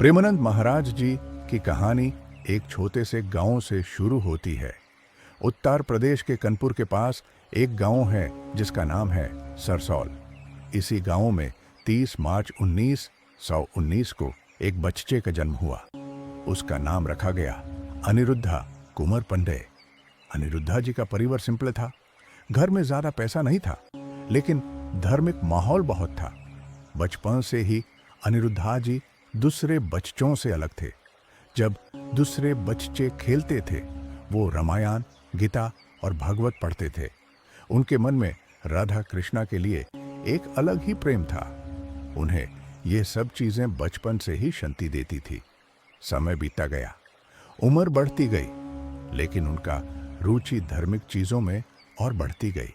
प्रेमानंद महाराज जी की कहानी एक छोटे से गांव से शुरू होती है। उत्तर प्रदेश के कानपुर के पास एक गांव है जिसका नाम है सरसौल। इसी गांव में 30 मार्च 1919 को एक बच्चे का जन्म हुआ। उसका नाम रखा गया अनिरुद्धा कुंवर पंडे। अनिरुद्धा जी का परिवार सिंपल था। घर में ज्यादा पैसा नहीं था, लेकिन धार्मिक माहौल बहुत था। बचपन से ही अनिरुद्धा जी दूसरे बच्चों से अलग थे। जब दूसरे बच्चे खेलते थे, वो रामायण, गीता और भागवत पढ़ते थे। उनके मन में राधा कृष्णा के लिए एक अलग ही प्रेम था। उन्हें ये सब चीजें बचपन से ही शांति देती थी। समय बीतता गया, उम्र बढ़ती गई, लेकिन उनका रुचि धार्मिक चीजों में और बढ़ती गई।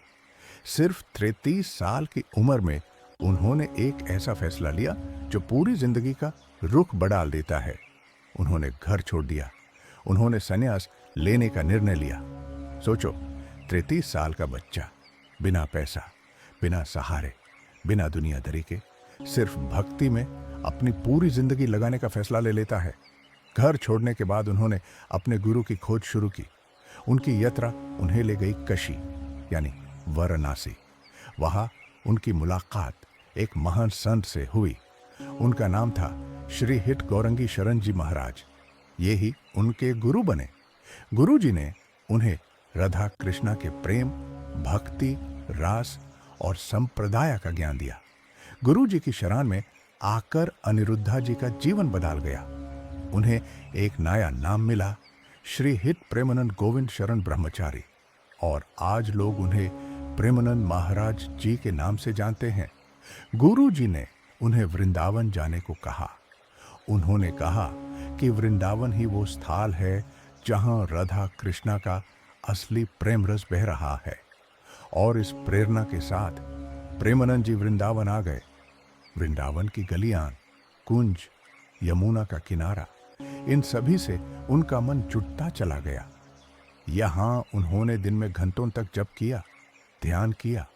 सिर्फ 33 साल की उम्र में उन्होंने एक ऐसा फैसला लिया जो पूरी जिंदगी का रुख बदल देता है। उन्होंने घर छोड़ दिया। उन्होंने संन्यास लेने का निर्णय लिया। सोचो, 33 साल का बच्चा, बिना पैसा, बिना सहारे, बिना दुनियादारी के, सिर्फ भक्ति में अपनी पूरी जिंदगी लगाने का फैसला ले लेता है। घर छोड़ने के बाद उन्होंने अपने गुरु की खोज शुरू की। उनकी यात्रा उन्हें ले गई काशी, यानी वाराणसी। वहां उनकी मुलाकात एक महान संत से हुई। उनका नाम था श्री हित गौरंगी शरण जी महाराज। ये ही उनके गुरु बने। गुरु जी ने उन्हें राधा कृष्णा के प्रेम, भक्ति, रास और संप्रदाय का ज्ञान दिया। गुरु जी की शरण में आकर अनिरुद्धा जी का जीवन बदल गया। उन्हें एक नया नाम मिला, श्री हित प्रेमानंद गोविंद शरण ब्रह्मचारी, और आज लोग उन्हें प्रेमानंद महाराज जी के नाम से जानते हैं। गुरु जी ने उन्हें वृंदावन जाने को कहा। उन्होंने कहा कि वृंदावन ही वो स्थान है जहां राधा कृष्णा का असली प्रेम रस बह रहा है। और इस प्रेरणा के साथ प्रेमानंद जी वृंदावन आ गए। वृंदावन की गलियां, कुंज, यमुना का किनारा, इन सभी से उनका मन जुटता चला गया। यहां उन्होंने दिन में घंटों तक जप किया, ध्यान किया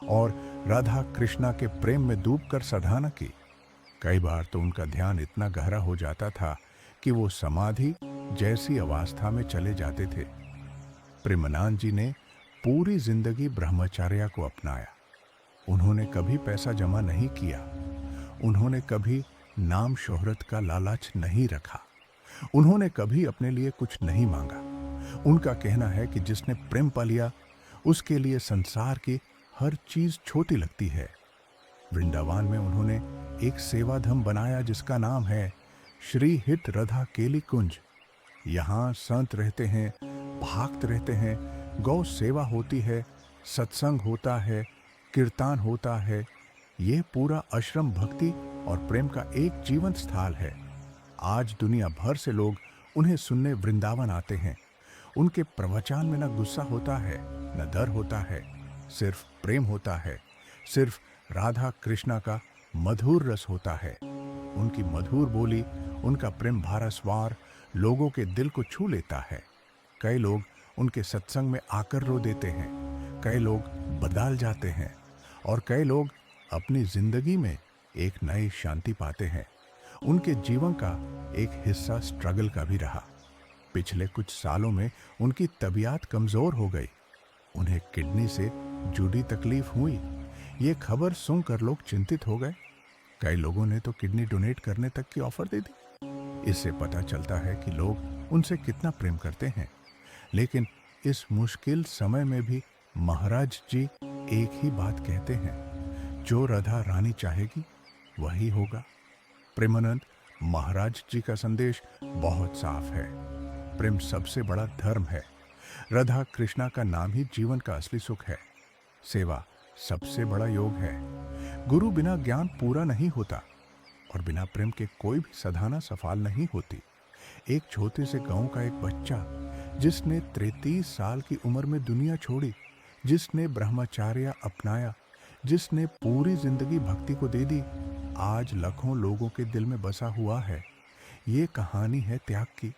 और राधा कृष्णा के प्रेम में डूबकर साधना की। कई बार तो उनका ध्यान इतना गहरा हो जाता था कि वो समाधि जैसी अवस्था में चले जाते थे। प्रेमानंद जी ने पूरी जिंदगी ब्रह्मचर्य को अपनाया। उन्होंने कभी पैसा जमा नहीं किया। उन्होंने कभी नाम शोहरत का लालच नहीं रखा। उन्होंने कभी अपने लिए कुछ नहीं मांगा। उनका कहना है कि जिसने प्रेम पा लिया, उसके लिए संसार की हर चीज छोटी लगती है। वृंदावन में उन्होंने एक सेवा धाम बनाया जिसका नाम है श्री हित राधा केली कुंज। यहाँ संत रहते हैं, भक्त रहते हैं, गौ सेवा होती है, सत्संग होता है, कीर्तन होता है। ये पूरा आश्रम भक्ति और प्रेम का एक जीवंत स्थल है। आज दुनिया भर से लोग उन्हें सुनने वृंदावन आते हैं। उनके प्रवचन में न गुस्सा होता है, न डर होता है, सिर्फ प्रेम होता है। सिर्फ राधा कृष्णा का मधुर रस होता है। उनकी मधुर बोली, उनका प्रेम भरा स्वर लोगों के दिल को छू लेता है। कई लोग उनके सत्संग में आकर रो देते हैं, कई लोग बदल जाते हैं और कई लोग अपनी जिंदगी में एक नई शांति पाते हैं। उनके जीवन का एक हिस्सा स्ट्रगल का भी रहा। पिछले कुछ सालों में उनकी तबीयत कमजोर हो गई। उन्हें किडनी से जुड़ी तकलीफ हुई। ये खबर सुनकर लोग चिंतित हो गए। कई लोगों ने तो किडनी डोनेट करने तक की ऑफर दे दी। इससे पता चलता है कि लोग उनसे कितना प्रेम करते हैं। लेकिन इस मुश्किल समय में भी महाराज जी एक ही बात कहते हैं, जो राधा रानी चाहेगी वही होगा। प्रेमानंद महाराज जी का संदेश बहुत साफ है। प्रेम सबसे बड़ा धर्म है। राधा कृष्णा का नाम ही जीवन का असली सुख है। सेवा सबसे बड़ा योग है। गुरु बिना ज्ञान पूरा नहीं होता और बिना प्रेम के कोई भी साधना सफल नहीं होती। एक छोटे से गांव का एक बच्चा जिसने 33 साल की उम्र में दुनिया छोड़ी, जिसने ब्रह्मचर्य अपनाया, जिसने पूरी जिंदगी भक्ति को दे दी, आज लाखों लोगों के दिल में बसा हुआ है। ये कहानी है त्याग की,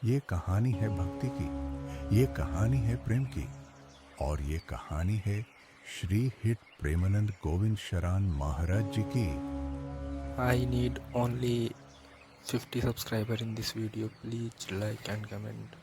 ये कहानी है भक्ति की, ये कहानी है प्रेम की, और ये कहानी है श्री हित प्रेमानंद गोविंद शरण महाराज जी की। I need only 50 subscriber in this video. Please like and comment.